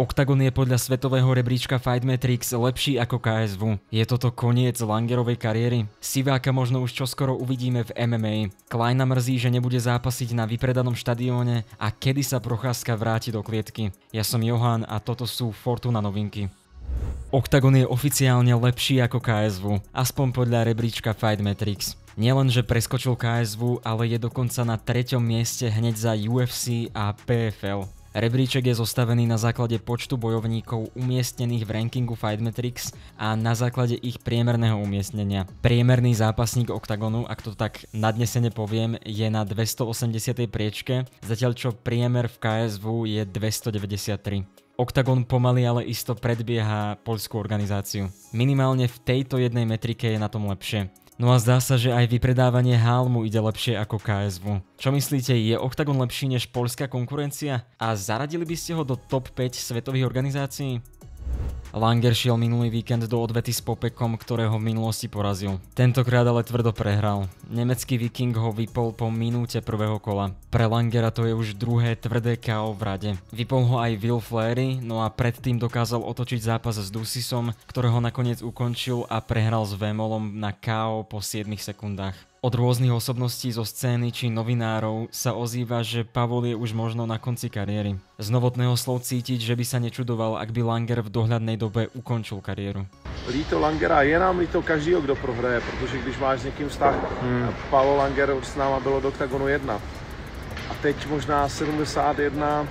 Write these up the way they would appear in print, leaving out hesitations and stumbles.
Oktagon je podľa svetového rebríčka Fightmetrics lepší ako KSW. Je toto koniec Langerovej kariéry? Siváka možno už čoskoro uvidíme v MMA. Kleina mrzí, že nebude zápasiť na vypredanom štadióne a kedy sa Procházka vráti do klietky. Ja som Johan a toto sú Fortuna novinky. Oktagon je oficiálne lepší ako KSW, aspoň podľa rebríčka Fightmetrics. Nielenže preskočil KSW, ale je dokonca na 3. mieste hneď za UFC a PFL. Rebríček je zostavený na základe počtu bojovníkov umiestnených v rankingu Fightmetrics a na základe ich priemerného umiestnenia. Priemerný zápasník Oktagonu, ak to tak nadnesene poviem, je na 280. priečke, zatiaľ čo priemer v KSW je 293. Oktagon pomaly ale isto predbieha poľskú organizáciu. Minimálne v tejto jednej metrike je na tom lepšie. No a zdá sa, že aj vypredávanie hál mu ide lepšie ako KSW. Čo myslíte, je Oktagon lepší než poľská konkurencia? A zaradili by ste ho do top 5 svetových organizácií? Langer šiel minulý víkend do odvety s Popekom, ktorého v minulosti porazil. Tentokrát ale tvrdo prehral. Nemecký Viking ho vypol po minúte prvého kola. Pre Langera to je už druhé tvrdé KO v rade. Vypol ho aj Will Fleury, no a predtým dokázal otočiť zápas s Dusisom, ktorého nakoniec ukončil a prehral s Vémolom na KO po 7 sekundách. Od rôznych osobností zo scény či novinárov sa ozýva, že Pavol je už možno na konci kariéry. Z novotného slov cítiť, že by sa nečudoval, ak by Langer v dohľadnej dobe ukončil kariéru. Líto Langera, je nám líto každýho, kdo prohraje, protože když máš s někým vztah, Paolo Langer s náma bylo do Oktagonu 1. A teď možná 71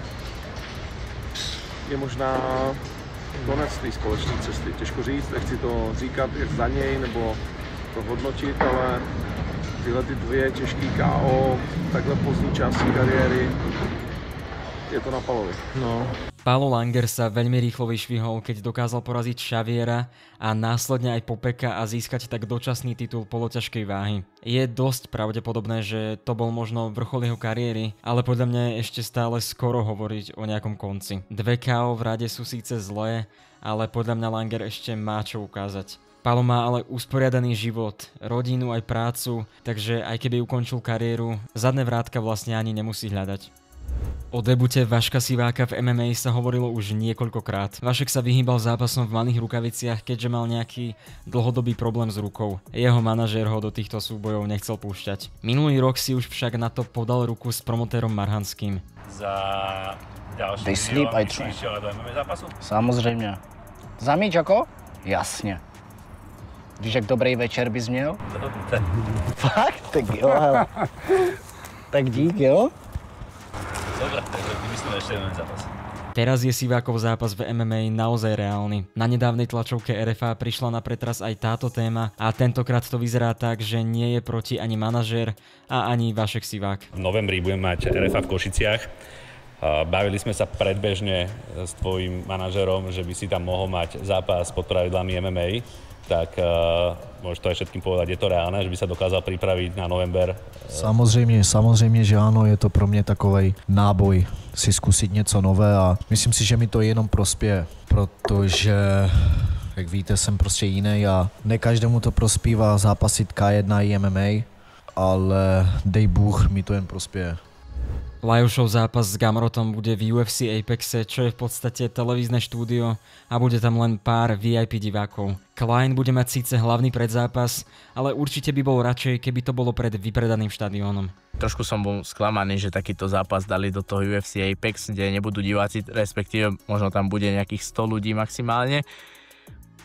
je možná konec té společné cesty. Těžko říct, nechci to říkat jak za něj nebo to hodnotit, ale tyhle ty dvě těžký KO, takhle pozdní části kariéry, je to na Palovi. No. Paolo Langer sa veľmi rýchlo vyšvihol, keď dokázal poraziť Xaviera a následne aj Popeka a získať tak dočasný titul poloťažkej váhy. Je dosť pravdepodobné, že to bol možno vrchol jeho kariéry, ale podľa mňa je ešte stále skoro hovoriť o nejakom konci. 2 KO v rade sú síce zlé, ale podľa mňa Langer ešte má čo ukázať. Paolo má ale usporiadaný život, rodinu aj prácu, takže aj keby ukončil kariéru, zadné vrátka vlastne ani nemusí hľadať. O debute Vaška Siváka v MMA sa hovorilo už niekoľkokrát. Vašek sa vyhýbal zápasom v malých rukaviciach, keďže mal nejaký dlhodobý problém s rukou. Jeho manažér ho do týchto súbojov nechcel púšťať. Minulý rok si už však na to podal ruku s promotérom Marhanským. Za ďalším dielom si išiel do MMA zápasu? Samozrejme. Za míč ako? Jasne. Víš, jak dobrý večer bys měl? Fakt? Tak jo, hele. Tak dík, jo? Dobre, takže vymyslíme ešte jeden zápas. Teraz je Sivákov zápas v MMA naozaj reálny. Na nedávnej tlačovke RFA prišla na pretras aj táto téma a tentokrát to vyzerá tak, že nie je proti ani manažér a ani Vašek Sivák. V novembri budeme mať RFA v Košiciach. Bavili sme sa predbežne s tvojím manažerom, že by si tam mohol mať zápas pod pravidlami MMA. Tak môžeš to aj všetkým povedať, je to reálne, že by sa dokázal pripraviť na november? Samozřejmě, že ano, je to pro mě takovej náboj si zkusit něco nové a myslím si, že mi to jenom prospěje, protože, jak víte, jsem prostě jiný a ne každému to prospívá zápasit K1 i MMA, ale dej Bůh, mi to jen prospěje. Lajošov zápas s Gamrotom bude v UFC Apexe, čo je v podstate televízne štúdio a bude tam len pár VIP divákov. Klein bude mať síce hlavný predzápas, ale určite by bol radšej, keby to bolo pred vypredaným štadiónom. Trošku som bol sklamaný, že takýto zápas dali do toho UFC Apex, kde nebudú diváci, respektíve možno tam bude nejakých 100 ľudí maximálne.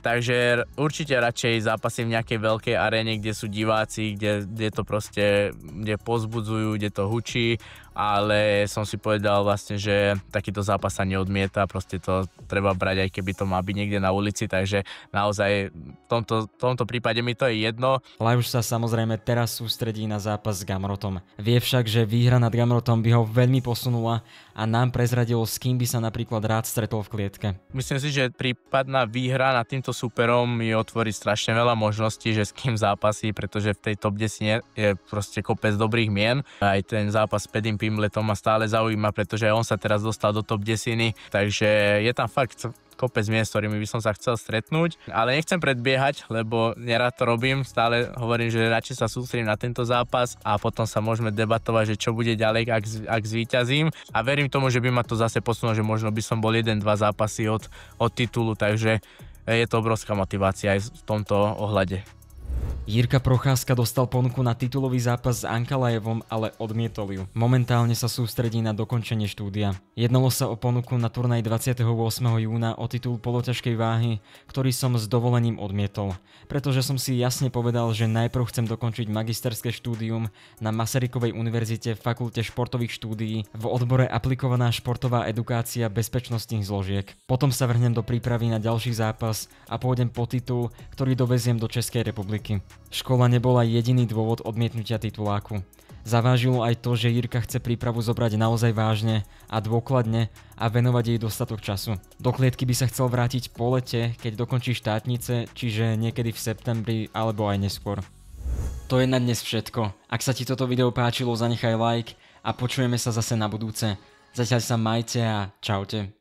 Takže určite radšej zápasím v nejakej veľkej aréne, kde sú diváci, kde to proste, kde pozbudzujú, kde to hučí, ale som si povedal vlastne, že takýto zápas sa neodmieta, proste to treba brať, aj keby to má byť niekde na ulici, takže naozaj v tomto prípade mi to je jedno. Lajoš sa samozrejme teraz sústredí na zápas s Gamrotom. Vie však, že výhra nad Gamrotom by ho veľmi posunula a nám prezradilo, s kým by sa napríklad rád stretol v klietke. Myslím si, že prípadná výhra nad týmto súperom mi otvorí strašne veľa možností, že s kým zápasí, pretože v tej top 10 je proste kopec dobrých mien. Aj ten zápas s Pedim Pimbletom ma stále zaujíma, pretože on sa teraz dostal do top 10, takže je tam fakt kopec miest, s ktorými by som sa chcel stretnúť, ale nechcem predbiehať, lebo nerad to robím, stále hovorím, že radšej sa sústredím na tento zápas a potom sa môžeme debatovať, že čo bude ďalej, ak zvíťazím, a verím tomu, že by ma to zase posunulo, že možno by som bol 1-2 zápasy od titulu, takže je to obrovská motivácia aj v tomto ohľade. Jirka Procházka dostal ponuku na titulový zápas s Ankalaevom, ale odmietol ju. Momentálne sa sústredí na dokončenie štúdia. Jednalo sa o ponuku na turnaj 28. júna o titul poloťažkej váhy, ktorý som s dovolením odmietol, pretože som si jasne povedal, že najprv chcem dokončiť magisterské štúdium na Masarykovej univerzite v fakulte športových štúdií v odbore aplikovaná športová edukácia bezpečnostných zložiek. Potom sa vrhnem do prípravy na ďalší zápas a pôjdem po titul, ktorý doveziem do Českej republiky. Škola nebola jediný dôvod odmietnutia tituláku. Zavážilo aj to, že Jirka chce prípravu zobrať naozaj vážne a dôkladne a venovať jej dostatok času. Do klietky by sa chcel vrátiť po lete, keď dokončí štátnice, čiže niekedy v septembri alebo aj neskôr. To je na dnes všetko. Ak sa ti toto video páčilo, zanechaj like a počujeme sa zase na budúce. Zatiaľ sa majte a čaute.